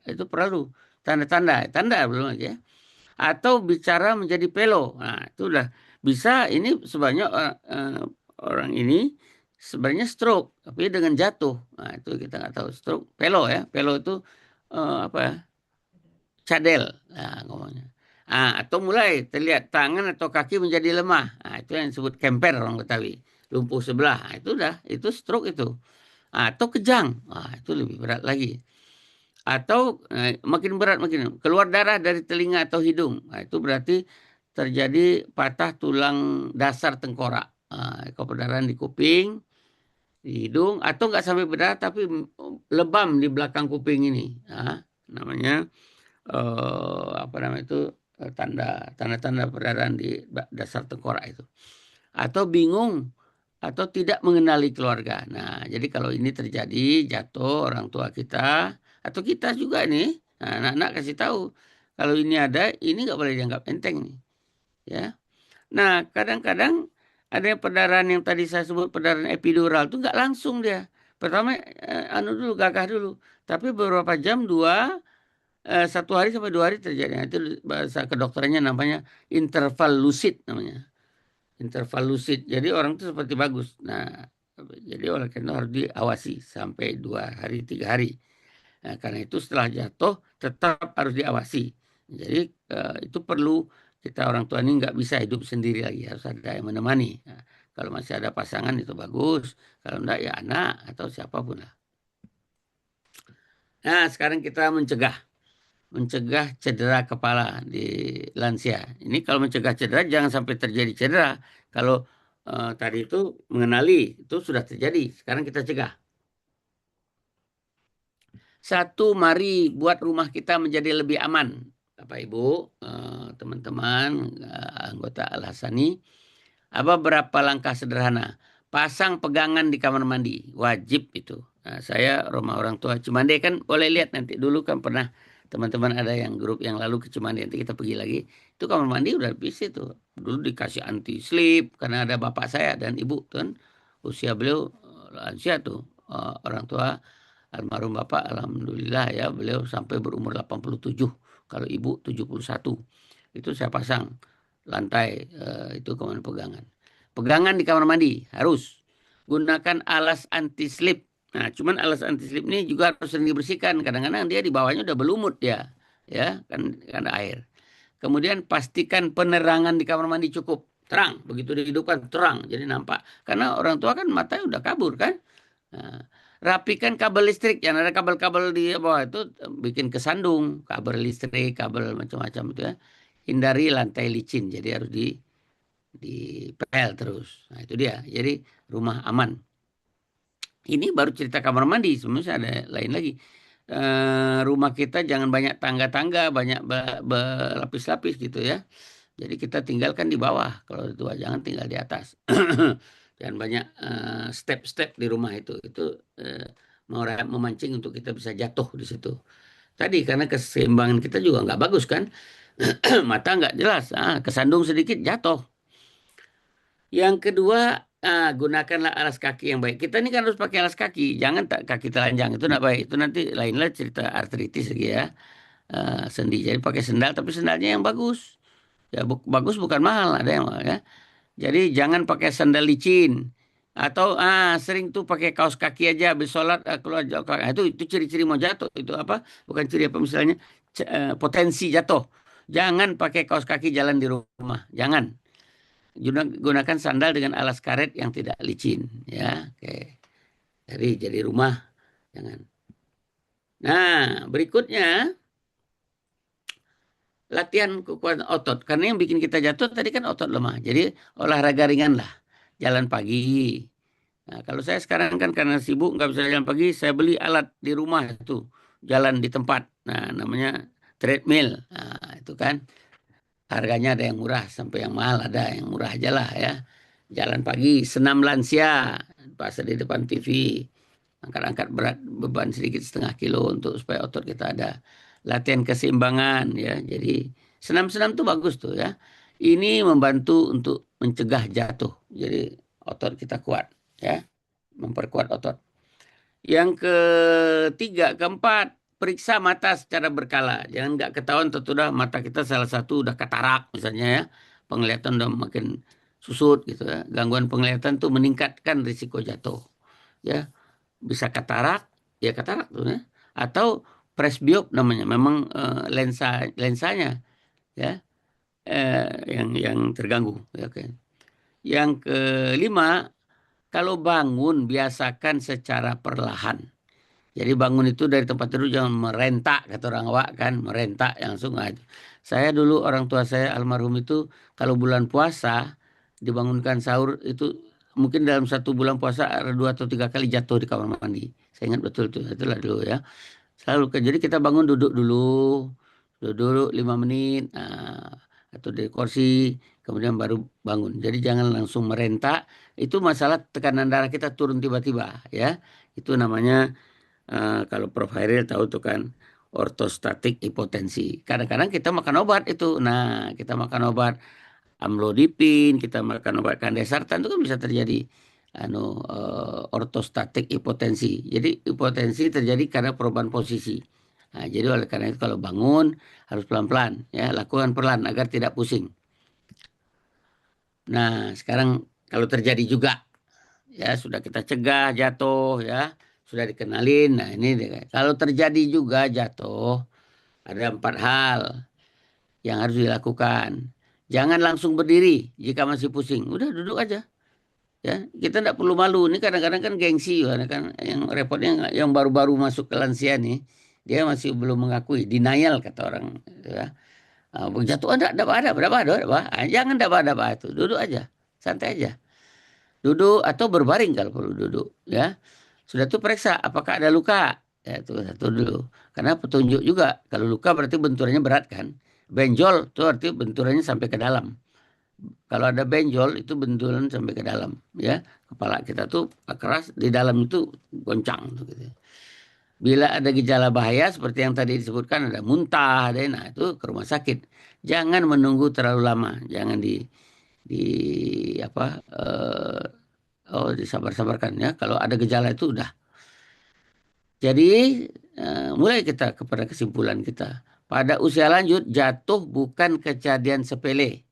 itu perlu tanda belum lagi ya. Atau bicara menjadi pelo. Nah, itu udah bisa ini sebanyak orang ini sebenarnya stroke tapi dengan jatuh. Nah, itu kita nggak tahu stroke. Pelo ya. Pelo itu apa ya? Cadel. Nah, ngomongnya. Atau mulai terlihat tangan atau kaki menjadi lemah. Nah, itu yang disebut kemper orang Betawi. Lumpuh sebelah. Nah, itu udah, itu stroke itu. Atau kejang. Nah, itu lebih berat lagi. Atau makin berat makin keluar darah dari telinga atau hidung. Nah, itu berarti terjadi patah tulang dasar tengkorak. Kalau perdarahan di kuping, di hidung, atau nggak sampai berdarah tapi lebam di belakang kuping ini. Nah, namanya apa namanya itu tanda-tanda perdarahan di dasar tengkorak itu. Atau bingung atau tidak mengenali keluarga. Nah, jadi kalau ini terjadi jatuh orang tua kita atau kita juga nih, nah, anak-anak kasih tahu kalau ini ada, ini nggak boleh dianggap enteng nih, ya. Nah, kadang-kadang ada yang perdarahan yang tadi saya sebut perdarahan epidural itu nggak langsung dia. Pertama dulu gagah dulu, tapi beberapa jam 1 hari sampai 2 hari terjadi. Nah, itu bahasa kedokterannya namanya interval lucid namanya. Interval lucid. Jadi orang itu seperti bagus. Nah, jadi oleh karena harus diawasi sampai 2 hari, 3 hari. Nah, karena itu setelah jatuh tetap harus diawasi. Jadi itu perlu kita orang tua ini nggak bisa hidup sendiri lagi, harus ada yang menemani. Nah, kalau masih ada pasangan itu bagus, kalau enggak ya anak atau siapapun lah. Nah, sekarang kita mencegah cedera kepala di lansia. Ini kalau mencegah cedera jangan sampai terjadi cedera. Kalau tadi itu mengenali itu sudah terjadi, sekarang kita cegah. Satu, mari buat rumah kita menjadi lebih aman. Bapak Ibu, teman-teman, anggota Al-Hasani, apa berapa langkah sederhana? Pasang pegangan di kamar mandi, wajib itu. Nah, saya rumah orang tua Cimande kan boleh lihat nanti dulu kan pernah teman-teman ada yang grup yang lalu ke Cimande, nanti kita pergi lagi. Itu kamar mandi udah bisa itu. Dulu dikasih anti slip karena ada bapak saya dan ibu tuh kan usia beliau lansia tuh, orang tua almarhum bapak alhamdulillah ya beliau sampai berumur 87, kalau ibu 71. Itu saya pasang lantai itu kamar pegangan. Pegangan di kamar mandi harus gunakan alas anti slip. Nah, cuman alas anti slip ini juga harus sering dibersihkan. Kadang-kadang dia di bawahnya udah berlumut ya kan karena air. Kemudian pastikan penerangan di kamar mandi cukup terang. Begitu dihidupkan terang, jadi nampak. Karena orang tua kan matanya udah kabur kan. Nah, rapikan kabel listrik. Yang ada kabel-kabel di bawah itu bikin kesandung. Kabel listrik, kabel macam-macam itu ya. Hindari lantai licin. Jadi harus dipel terus. Nah, itu dia. Jadi rumah aman. Ini baru cerita kamar mandi. Sebenarnya ada lain lagi. Rumah kita jangan banyak tangga-tangga, banyak berlapis-lapis gitu ya. Jadi kita tinggalkan di bawah. Kalau tua jangan tinggal di atas. Jangan banyak step-step di rumah itu. Itu memancing untuk kita bisa jatuh di situ. Tadi karena keseimbangan kita juga nggak bagus kan. Mata nggak jelas. Kesandung sedikit jatuh. Yang kedua, gunakanlah alas kaki yang baik. Kita ini kan harus pakai alas kaki. Jangan kaki telanjang. Itu nggak baik. Itu nanti lainlah cerita artritis lagi ya. Sendi. Jadi pakai sendal, tapi sendalnya yang bagus. Ya bagus bukan mahal. Ada yang mahal ya. Jadi jangan pakai sandal licin. Atau sering tuh pakai kaos kaki aja habis sholat keluar jauh. Itu ciri-ciri mau jatuh. Itu apa? Bukan ciri apa misalnya potensi jatuh. Jangan pakai kaos kaki jalan di rumah. Jangan. Gunakan sandal dengan alas karet yang tidak licin ya. Oke. Jadi rumah jangan. Nah, berikutnya latihan kekuatan otot. Karena yang bikin kita jatuh tadi kan otot lemah. Jadi olahraga ringan lah. Jalan pagi. Nah, kalau saya sekarang kan karena sibuk nggak bisa jalan pagi, saya beli alat di rumah itu. Jalan di tempat. Nah, namanya treadmill. Nah, itu kan. Harganya ada yang murah sampai yang mahal, ada yang murah aja lah ya. Jalan pagi, senam lansia, pasang di depan TV, angkat-angkat berat beban sedikit 0,5 kilo untuk supaya otot kita ada. Latihan keseimbangan ya. Jadi senam-senam tuh bagus tuh ya. Ini membantu untuk mencegah jatuh. Jadi otot kita kuat ya, memperkuat otot. Yang ketiga, keempat, periksa mata secara berkala. Jangan nggak ketahuan sudah mata kita salah satu udah katarak misalnya ya. Penglihatan udah makin susut gitu ya. Gangguan penglihatan tuh meningkatkan risiko jatuh. Ya, bisa katarak, ya katarak tuh ya. Atau presbiop namanya. Memang lensanya ya yang terganggu ya, oke. Yang kelima, kalau bangun biasakan secara perlahan. Jadi bangun itu dari tempat tidur jangan merentak, kata orang awak kan, merentak langsung aja. Saya dulu orang tua saya almarhum itu kalau bulan puasa dibangunkan sahur itu mungkin dalam 1 bulan puasa ada 2 atau 3 kali jatuh di kamar mandi. Saya ingat betul itu, itulah dulu ya. Selalu jadi kita bangun duduk 5 menit atau di kursi kemudian baru bangun. Jadi jangan langsung merentak. Itu masalah tekanan darah kita turun tiba-tiba ya. Itu namanya kalau Prof. Hairil tahu tuh kan ortostatik hipotensi. Kadang-kadang kita makan obat itu. Nah, kita makan obat amlodipin, kita makan obat kandesartan itu kan bisa terjadi ortostatik hipotensi. Jadi hipotensi terjadi karena perubahan posisi. Nah, jadi oleh karena itu kalau bangun harus pelan-pelan ya, lakukan pelan agar tidak pusing. Nah, sekarang kalau terjadi juga ya sudah kita cegah jatuh ya. Sudah dikenalin. Nah ini kalau terjadi juga jatuh ada 4 hal yang harus dilakukan. Jangan langsung berdiri jika masih pusing. Udah duduk aja. Ya, kita tidak perlu malu. Ini kadang-kadang kan gengsi, kan yang repotnya yang baru-baru masuk ke lansia nih. Dia masih belum mengakui, denial kata orang. Ya. Jatuh, enggak apa. Jangan apa itu. Duduk aja, santai aja. Duduk atau berbaring kalau perlu duduk. Ya. Sudah tuh periksa apakah ada luka. Ya, itu satu dulu. Karena petunjuk juga. Kalau luka berarti benturannya berat kan. Benjol itu arti benturannya sampai ke dalam. Kalau ada benjol itu benturan sampai ke dalam. Ya, kepala kita tuh keras, di dalam itu goncang. Gitu. Bila ada gejala bahaya seperti yang tadi disebutkan, ada muntah, nah itu ke rumah sakit. Jangan menunggu terlalu lama. Jangan di apa disabar-sabarkan ya. Kalau ada gejala itu udah. Jadi mulai kita kepada kesimpulan kita. Pada usia lanjut jatuh bukan kejadian sepele.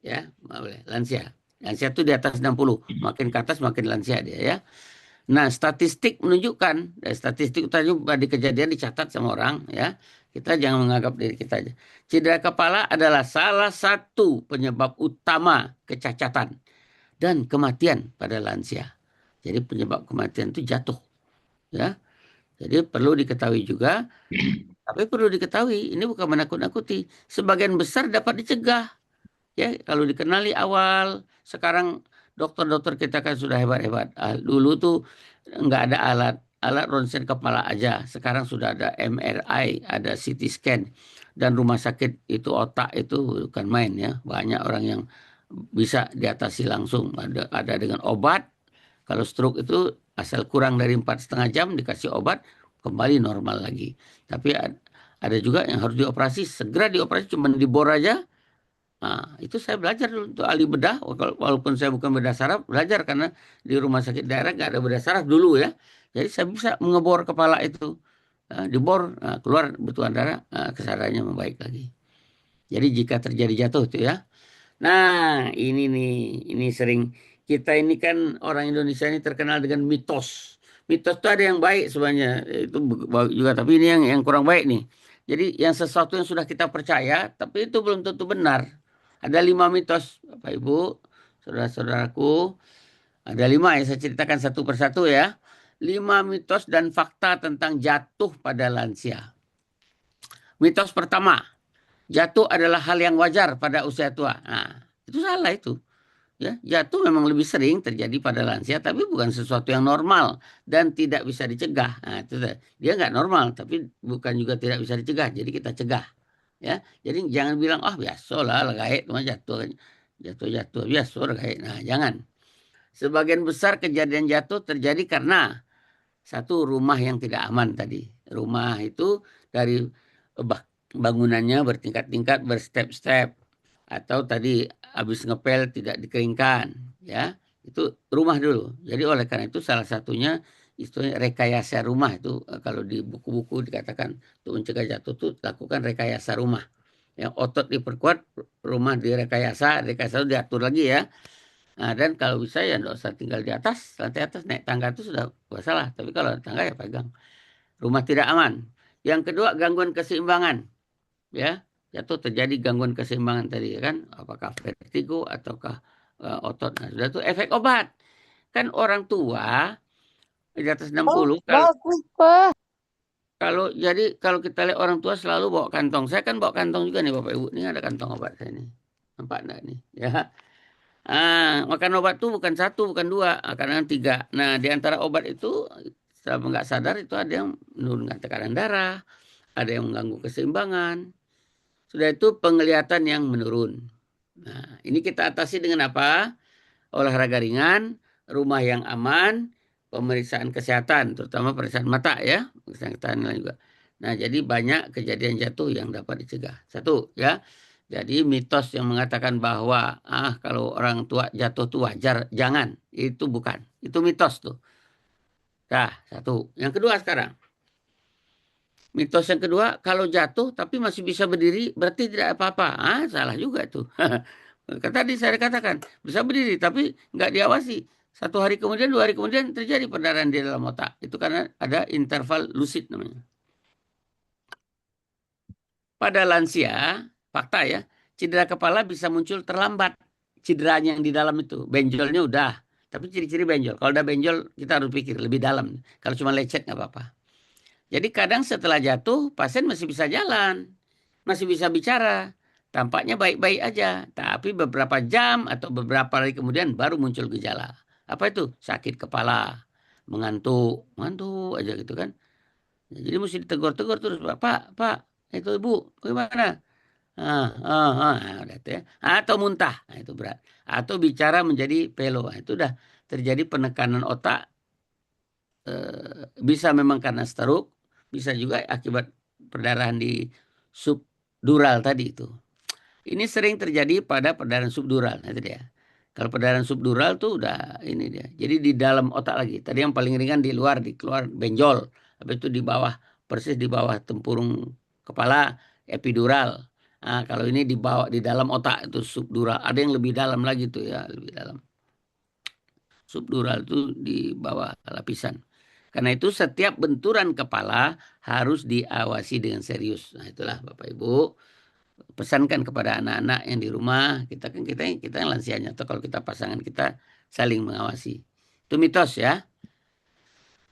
Ya, boleh lansia. Lansia itu di atas 60, makin ke atas makin lansia dia ya. Nah, statistik menunjukkan, statistik tadi di kejadian dicatat sama orang ya. Kita jangan menganggap diri kita aja. Cedera kepala adalah salah satu penyebab utama kecacatan dan kematian pada lansia. Jadi penyebab kematian itu jatuh ya. Jadi perlu diketahui juga, tapi perlu diketahui ini bukan menakut-nakuti. Sebagian besar dapat dicegah. Ya, kalau dikenali awal, sekarang dokter-dokter kita kan sudah hebat-hebat. Dulu tuh nggak ada alat ronsen kepala aja. Sekarang sudah ada MRI, ada CT scan, dan rumah sakit itu otak itu bukan main ya. Banyak orang yang bisa diatasi langsung. Ada dengan obat. Kalau stroke itu asal kurang dari 4,5 jam dikasih obat kembali normal lagi. Tapi ada juga yang harus dioperasi, segera dioperasi, cuma dibor aja. Nah, itu saya belajar dulu untuk ahli bedah, walaupun saya bukan bedah saraf, belajar karena di rumah sakit daerah nggak ada bedah saraf dulu ya. Jadi saya bisa mengebor kepala itu, dibor, keluar bekuan darah, kesadarannya membaik lagi. Jadi jika terjadi jatuh itu ya. Nah, ini nih, ini sering kita ini kan orang Indonesia ini terkenal dengan mitos. Mitos itu ada yang baik sebenarnya, itu baik juga, tapi ini yang kurang baik nih. Jadi yang sesuatu yang sudah kita percaya, tapi itu belum tentu benar. Ada 5 mitos, Bapak Ibu, saudara-saudaraku. Ada 5 ya, saya ceritakan satu persatu ya. 5 mitos dan fakta tentang jatuh pada lansia. Mitos pertama, jatuh adalah hal yang wajar pada usia tua. Nah, itu salah itu. Ya, jatuh memang lebih sering terjadi pada lansia, tapi bukan sesuatu yang normal dan tidak bisa dicegah. Nah, itu dia nggak normal, tapi bukan juga tidak bisa dicegah. Jadi kita cegah. Ya, jadi jangan bilang, oh biasa lah, gaet cuma jatuh biasa gaet. Nah, jangan. Sebagian besar kejadian jatuh terjadi karena satu, rumah yang tidak aman tadi. Rumah itu dari bangunannya bertingkat-tingkat, berstep-step, atau tadi habis ngepel tidak dikeringkan, ya. Itu rumah dulu. Jadi oleh karena itu salah satunya istilahnya rekayasa rumah itu, kalau di buku-buku dikatakan untuk mencegah jatuh itu lakukan rekayasa rumah. Yang otot diperkuat, rumah direkayasa itu diatur lagi ya. Nah, dan kalau bisa ya nggak usah tinggal di atas, lantai atas, naik tangga itu sudah masalah. Tapi kalau tangga ya pegang. Rumah tidak aman. Yang kedua, gangguan keseimbangan. Ya, jatuh terjadi gangguan keseimbangan tadi ya kan. Apakah vertigo ataukah otot. Nah, sudah itu efek obat. Kan orang tua di atas 60 kalau kita lihat orang tua selalu bawa kantong. Saya kan bawa kantong juga nih Bapak Ibu. Ini ada kantong obat saya nih. Nampak enggak nih? Ya. Makan obat tuh bukan 1, bukan 2, kadang 3. Nah, di antara obat itu selama nggak sadar itu ada yang menurunkan tekanan darah, ada yang mengganggu keseimbangan. Sudah itu penglihatan yang menurun. Nah, ini kita atasi dengan apa? Olahraga ringan, rumah yang aman, pemeriksaan kesehatan, terutama pemeriksaan mata ya, pemeriksaan kesehatan lain juga. Nah, jadi banyak kejadian jatuh yang dapat dicegah. Satu ya. Jadi mitos yang mengatakan bahwa kalau orang tua jatuh itu wajar, jangan. Itu bukan. Itu mitos tuh. Nah, satu. Yang kedua sekarang. Mitos yang kedua, kalau jatuh tapi masih bisa berdiri, berarti tidak apa-apa. Salah juga tuh. Tadi saya katakan, bisa berdiri tapi nggak diawasi. 1 hari kemudian, 2 hari kemudian terjadi perdarahan di dalam otak. Itu karena ada interval lucid namanya. Pada lansia, fakta ya, cedera kepala bisa muncul terlambat. Cederanya yang di dalam itu, benjolnya udah. Tapi ciri-ciri benjol. Kalau udah benjol, kita harus pikir lebih dalam. Kalau cuma lecet nggak apa-apa. Jadi kadang setelah jatuh pasien masih bisa jalan, masih bisa bicara, tampaknya baik-baik aja. Tapi beberapa jam atau beberapa hari kemudian baru muncul gejala. Apa itu? Sakit kepala, mengantuk, ngantuk aja gitu kan. Jadi mesti ditegur-tegur terus, Pak, itu Ibu, bagaimana? Udah tuh ya. Atau muntah, nah, itu berat. Atau bicara menjadi pelo, nah, itu udah terjadi penekanan otak. Bisa memang karena stroke, bisa juga akibat perdarahan di subdural tadi itu. Ini sering terjadi pada perdarahan subdural, nah, itu dia. Kalau perdarahan subdural tuh udah ini dia. Jadi di dalam otak lagi. Tadi yang paling ringan di luar, di keluar benjol. Habis itu di bawah, persis di bawah tempurung kepala, epidural. Nah, kalau ini di bawah, di dalam otak itu subdural. Ada yang lebih dalam lagi tuh ya, lebih dalam. Subdural itu di bawah lapisan. Karena itu setiap benturan kepala harus diawasi dengan serius. Nah, itulah Bapak Ibu, pesankan kepada anak-anak yang di rumah, kita yang lansianya, atau kalau kita pasangan kita saling mengawasi. Itu mitos ya.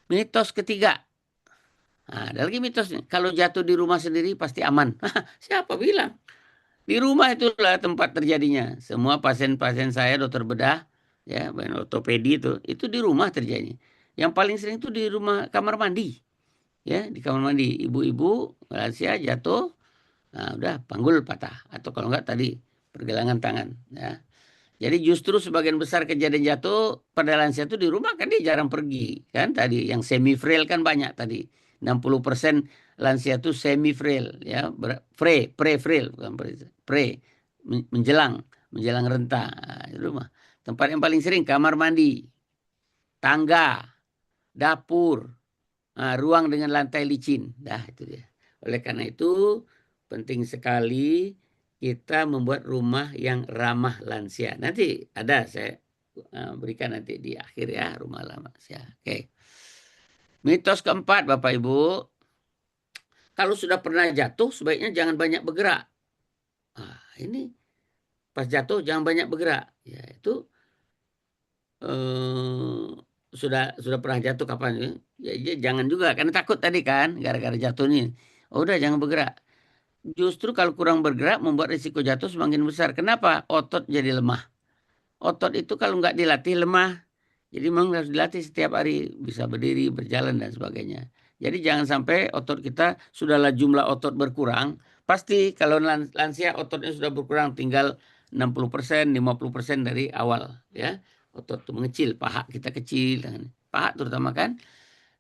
Mitos ketiga. Nah, ada lagi mitosnya. Kalau jatuh di rumah sendiri pasti aman. Siapa bilang? Di rumah itulah tempat terjadinya. Semua pasien-pasien saya dokter bedah, ya, ortopedi itu di rumah terjadinya. Yang paling sering itu di rumah kamar mandi. Ya, di kamar mandi ibu-ibu lansia jatuh, nah udah panggul patah atau kalau enggak tadi pergelangan tangan ya. Jadi justru sebagian besar kejadian jatuh pada lansia itu di rumah kan dia jarang pergi kan tadi yang semi frail kan banyak tadi 60% lansia itu semi frail ya pre frail bukan pre menjelang renta. Nah, di rumah tempat yang paling sering kamar mandi, tangga, dapur. Nah, ruang dengan lantai licin. Dah itu dia. Oleh karena itu penting sekali kita membuat rumah yang ramah lansia. Nanti ada saya berikan nanti di akhir ya rumah ramah lansia. Oke. Mitos keempat Bapak Ibu. Kalau sudah pernah jatuh sebaiknya jangan banyak bergerak. Nah, ini pas jatuh jangan banyak bergerak. Ya itu sudah pernah jatuh kapan ya, jangan juga karena takut tadi kan gara-gara jatuh nih. Udah jangan bergerak. Justru kalau kurang bergerak membuat risiko jatuh semakin besar. Kenapa? Otot jadi lemah. Otot itu kalau nggak dilatih lemah. Jadi memang harus dilatih setiap hari. Bisa berdiri, berjalan, dan sebagainya. Jadi jangan sampai otot kita sudahlah jumlah otot berkurang. Pasti kalau lansia ototnya sudah berkurang tinggal 60%, 50% dari awal. Ya, otot itu mengecil, paha kita kecil. Paha terutama kan.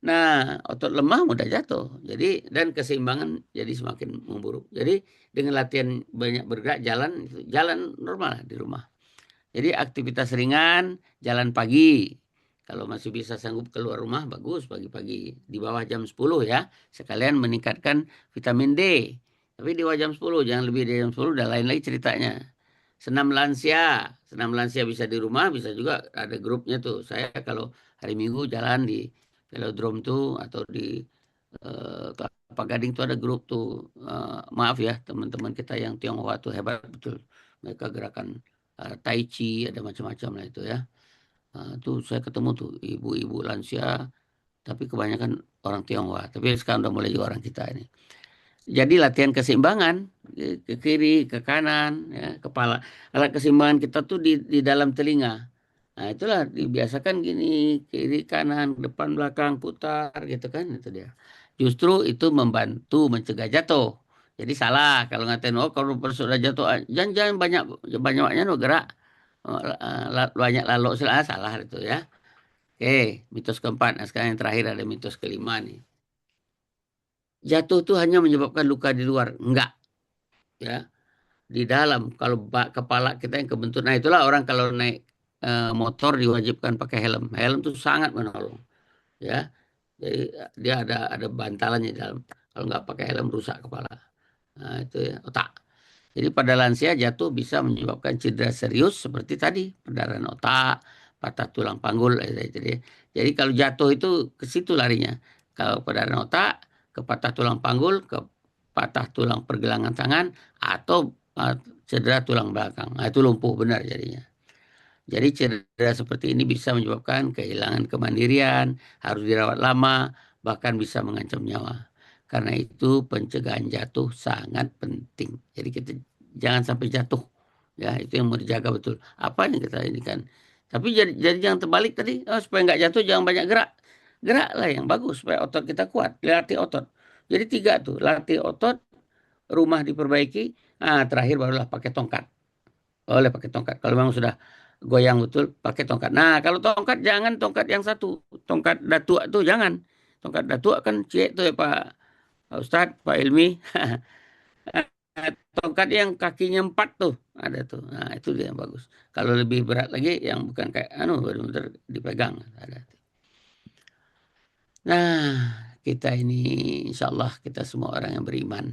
Nah, otot lemah mudah jatuh. Jadi dan keseimbangan jadi semakin memburuk. Jadi dengan latihan banyak bergerak jalan normal di rumah. Jadi aktivitas ringan, jalan pagi. Kalau masih bisa sanggup keluar rumah bagus pagi-pagi di bawah jam 10 ya. Sekalian meningkatkan vitamin D. Tapi di bawah jam 10 jangan lebih dari jam 10 udah lain lagi ceritanya. Senam lansia bisa di rumah, bisa juga ada grupnya tuh. Saya kalau hari Minggu jalan di velodrome tuh atau di Kelapa Gading tuh ada grup tuh. Maaf ya teman-teman kita yang Tionghoa tuh hebat betul. Mereka gerakan Tai Chi ada macam-macam lah itu ya. Tuh saya ketemu tuh ibu-ibu lansia tapi kebanyakan orang Tionghoa. Tapi sekarang udah mulai juga orang kita ini. Jadi latihan keseimbangan ke kiri, ke kanan, ya, kepala. Alat keseimbangan kita tuh di dalam telinga. Nah itulah dibiasakan gini, kiri, kanan, depan, belakang, putar gitu kan. Itu dia. Justru itu membantu mencegah jatuh. Jadi salah kalau ngatain, oh kalau sudah jatuh, jangan banyak-banyaknya gerak. Banyak lalu salah itu ya. Oke, mitos keempat. Nah sekarang yang terakhir ada mitos kelima nih. Jatuh itu hanya menyebabkan luka di luar. Enggak. Ya. Di dalam. Kalau kepala kita yang kebentur. Nah itulah orang kalau naik motor diwajibkan pakai helm. Helm itu sangat menolong. Ya. Jadi dia ada bantalannya di dalam. Kalau nggak pakai helm rusak kepala. Nah itu ya, otak. Jadi pada lansia jatuh bisa menyebabkan cedera serius seperti tadi. Perdarahan otak, patah tulang panggul. Jadi kalau jatuh itu ke situ larinya. Kalau perdarahan otak, ke patah tulang panggul, ke patah tulang pergelangan tangan, atau cedera tulang belakang. Nah, itu lumpuh benar jadinya. Jadi cedera seperti ini bisa menyebabkan kehilangan kemandirian, harus dirawat lama, bahkan bisa mengancam nyawa. Karena itu pencegahan jatuh sangat penting. Jadi kita jangan sampai jatuh. Ya, itu yang mau dijaga betul. Apa yang kita ini kan. Tapi jadi jangan terbalik tadi. Oh, supaya nggak jatuh jangan banyak gerak. Geraklah yang bagus supaya otot kita kuat. Latih otot. Jadi 3 tuh. Latih otot, rumah diperbaiki. Terakhir barulah pakai tongkat. Boleh pakai tongkat. Kalau memang sudah goyang betul, pakai tongkat. Nah, kalau tongkat jangan tongkat yang satu. Tongkat datuk tuh jangan. Tongkat datuk kan cek tuh ya Pak Ustadz, Pak Ilmi. Tongkat yang kakinya 4 tuh ada tuh. Nah, itu dia yang bagus. Kalau lebih berat lagi yang bukan kayak benar-benar dipegang ada. Nah, kita ini insya Allah kita semua orang yang beriman.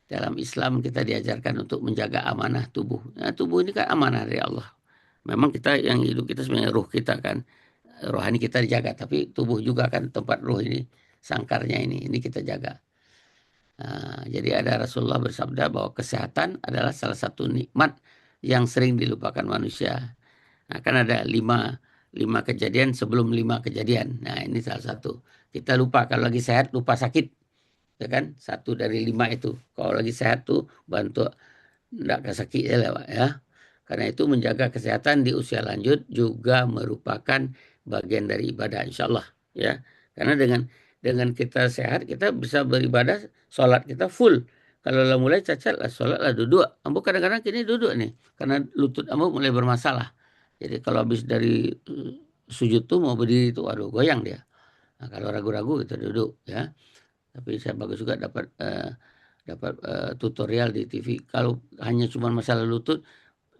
Dalam Islam kita diajarkan untuk menjaga amanah tubuh. Nah, tubuh ini kan amanah dari Allah. Memang kita yang hidup kita sebenarnya ruh kita kan. Rohani kita dijaga. Tapi tubuh juga kan tempat ruh ini. Sangkarnya ini kita jaga. Nah, jadi ada Rasulullah bersabda bahwa kesehatan adalah salah satu nikmat yang sering dilupakan manusia. Nah, kan ada lima kejadian sebelum 5 kejadian. Nah, ini salah satu. Kita lupa kalau lagi sehat lupa sakit. Ya kan? 1 dari 5 itu. Kalau lagi sehat tuh bantu enggak kesakit ya, Pak ya. Karena itu menjaga kesehatan di usia lanjut juga merupakan bagian dari ibadah insyaallah ya. Karena dengan kita sehat kita bisa beribadah, sholat kita full. Kalau lah mulai cacat lah sholat lah duduk. Ambo kadang-kadang kini duduk nih karena lutut ambo mulai bermasalah. Jadi kalau habis dari sujud tuh mau berdiri tuh aduh goyang dia. Nah, kalau ragu-ragu kita duduk ya. Tapi saya bagus juga dapat tutorial di TV. Kalau hanya cuma masalah lutut,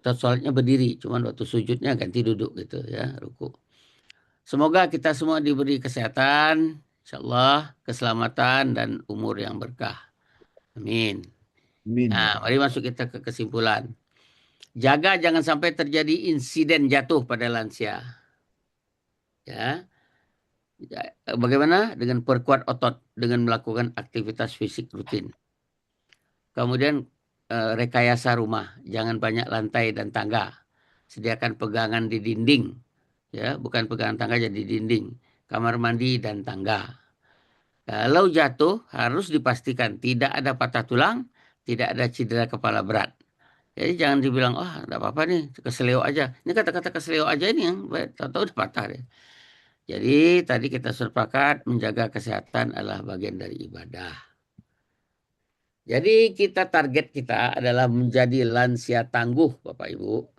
sholatnya berdiri, cuma waktu sujudnya ganti duduk gitu ya, ruku. Semoga kita semua diberi kesehatan, insyaallah, keselamatan dan umur yang berkah. Amin. Amin. Nah, mari masuk kita ke kesimpulan. Jaga jangan sampai terjadi insiden jatuh pada lansia. Ya. Bagaimana? Dengan perkuat otot, dengan melakukan aktivitas fisik rutin. Kemudian rekayasa rumah, jangan banyak lantai dan tangga. Sediakan pegangan di dinding, ya, bukan pegangan tangga jadi dinding. Kamar mandi dan tangga. Kalau jatuh harus dipastikan tidak ada patah tulang, tidak ada cedera kepala berat. Jadi jangan dibilang, enggak apa-apa nih, keseleo aja. Ini kata-kata keseleo aja ini yang tahu-tahu udah patah deh. Jadi tadi kita sepakat menjaga kesehatan adalah bagian dari ibadah. Jadi target kita adalah menjadi lansia tangguh, Bapak Ibu.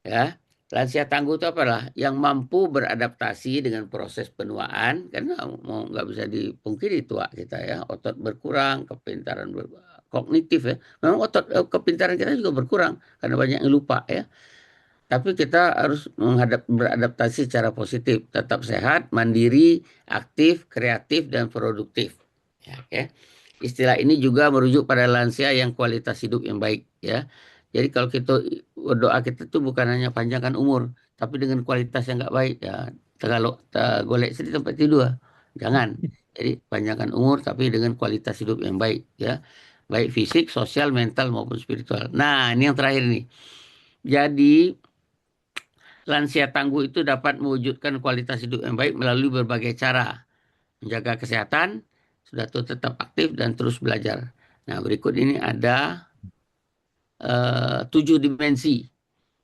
Ya, lansia tangguh itu apalah? Yang mampu beradaptasi dengan proses penuaan, karena mau nggak bisa dipungkiri tua kita ya, otot berkurang, kepintaran kognitif ya. Memang kepintaran kita juga berkurang karena banyak yang lupa ya. Tapi kita harus beradaptasi secara positif, tetap sehat, mandiri, aktif, kreatif, dan produktif. Ya, okay. Istilah ini juga merujuk pada lansia yang kualitas hidup yang baik ya. Jadi kalau kita berdoa kita tuh bukan hanya panjangkan umur, tapi dengan kualitas yang nggak baik ya. Kalau golek di tempat tidur, jangan. Jadi panjangkan umur tapi dengan kualitas hidup yang baik ya, baik fisik, sosial, mental maupun spiritual. Nah ini yang terakhir nih. Jadi lansia tangguh itu dapat mewujudkan kualitas hidup yang baik melalui berbagai cara. Menjaga kesehatan, sudah tetap aktif dan terus belajar. Nah berikut ini ada 7 dimensi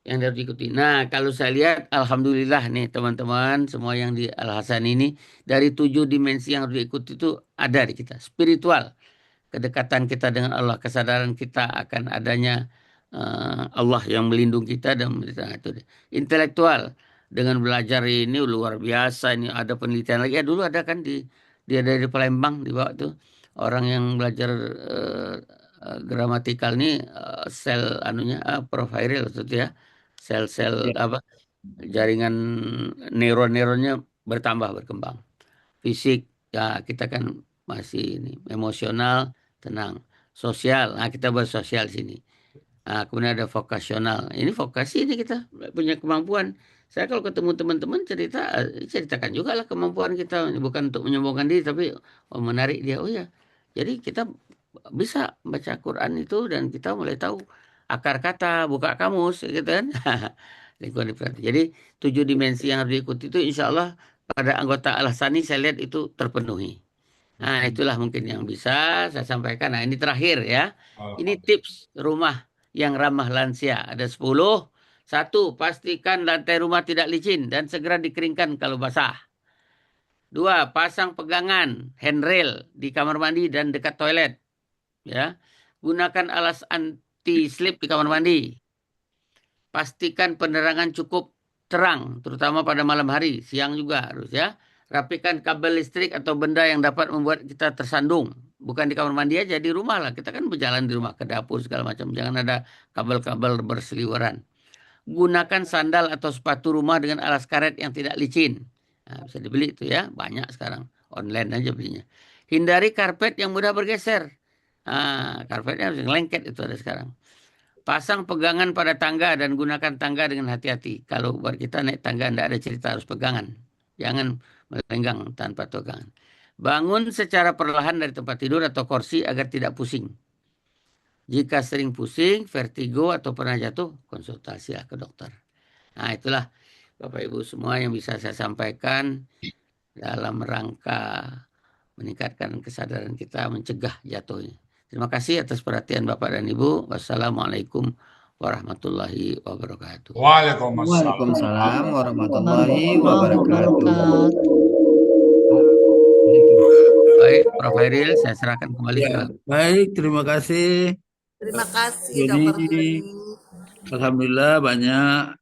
yang harus diikuti. Nah kalau saya lihat alhamdulillah nih teman-teman semua yang di Al Hasan ini dari 7 dimensi yang harus diikuti itu ada di kita. Spiritual, kedekatan kita dengan Allah, kesadaran kita akan adanya Allah yang melindungi kita dan itu. Intelektual, dengan belajar ini luar biasa, ini ada penelitian lagi ya, dulu ada kan dia dari Palembang di bawah tuh orang yang belajar gramatikal nih sel proviral itu ya, sel-sel apa jaringan neuron-neuronnya berkembang. Fisik ya kita kan masih ini emosional tenang, sosial kita bersosial sini. Nah, kemudian ada vokasional. Ini vokasi ini kita punya kemampuan. Saya kalau ketemu teman-teman ceritakan juga lah kemampuan kita. Bukan untuk menyombongkan diri, tapi menarik dia. Oh ya, jadi kita bisa baca Quran itu dan kita mulai tahu akar kata, buka kamus, gitu kan. Lingkungan diperhati. Jadi 7 dimensi yang harus diikuti itu insya Allah pada anggota Al-Sani saya lihat itu terpenuhi. Nah, itulah mungkin yang bisa saya sampaikan. Nah, ini terakhir ya. Ini tips rumah yang ramah lansia. Ada 10. 1, pastikan lantai rumah tidak licin dan segera dikeringkan kalau basah. 2, pasang pegangan handrail di kamar mandi dan dekat toilet. Ya. Gunakan alas anti-slip di kamar mandi. Pastikan penerangan cukup terang, terutama pada malam hari, siang juga harus ya. Rapikan kabel listrik atau benda yang dapat membuat kita tersandung. Bukan di kamar mandi aja, di rumah lah. Kita kan berjalan di rumah ke dapur segala macam. Jangan ada kabel-kabel berseliweran. Gunakan sandal atau sepatu rumah dengan alas karet yang tidak licin. Nah, bisa dibeli itu ya, banyak sekarang. Online aja belinya. Hindari karpet yang mudah bergeser. Nah, karpetnya harus lengket itu ada sekarang. Pasang pegangan pada tangga dan gunakan tangga dengan hati-hati. Kalau buat kita naik tangga tidak ada cerita harus pegangan. Jangan melenggang tanpa pegangan. Bangun secara perlahan dari tempat tidur atau kursi agar tidak pusing. Jika sering pusing, vertigo atau pernah jatuh, konsultasilah ke dokter. Nah, itulah Bapak Ibu semua yang bisa saya sampaikan dalam rangka meningkatkan kesadaran kita mencegah jatuhnya. Terima kasih atas perhatian Bapak dan Ibu. Wassalamualaikum warahmatullahi wabarakatuh. Waalaikumsalam. Waalaikumsalam warahmatullahi Warahmatullahi wabarakatuh. wabarakatuh. Baik, Prof. Hairil, saya serahkan kembali ke Ya, baik, terima kasih. Terima kasih Joni. Dokter Joni. Alhamdulillah banyak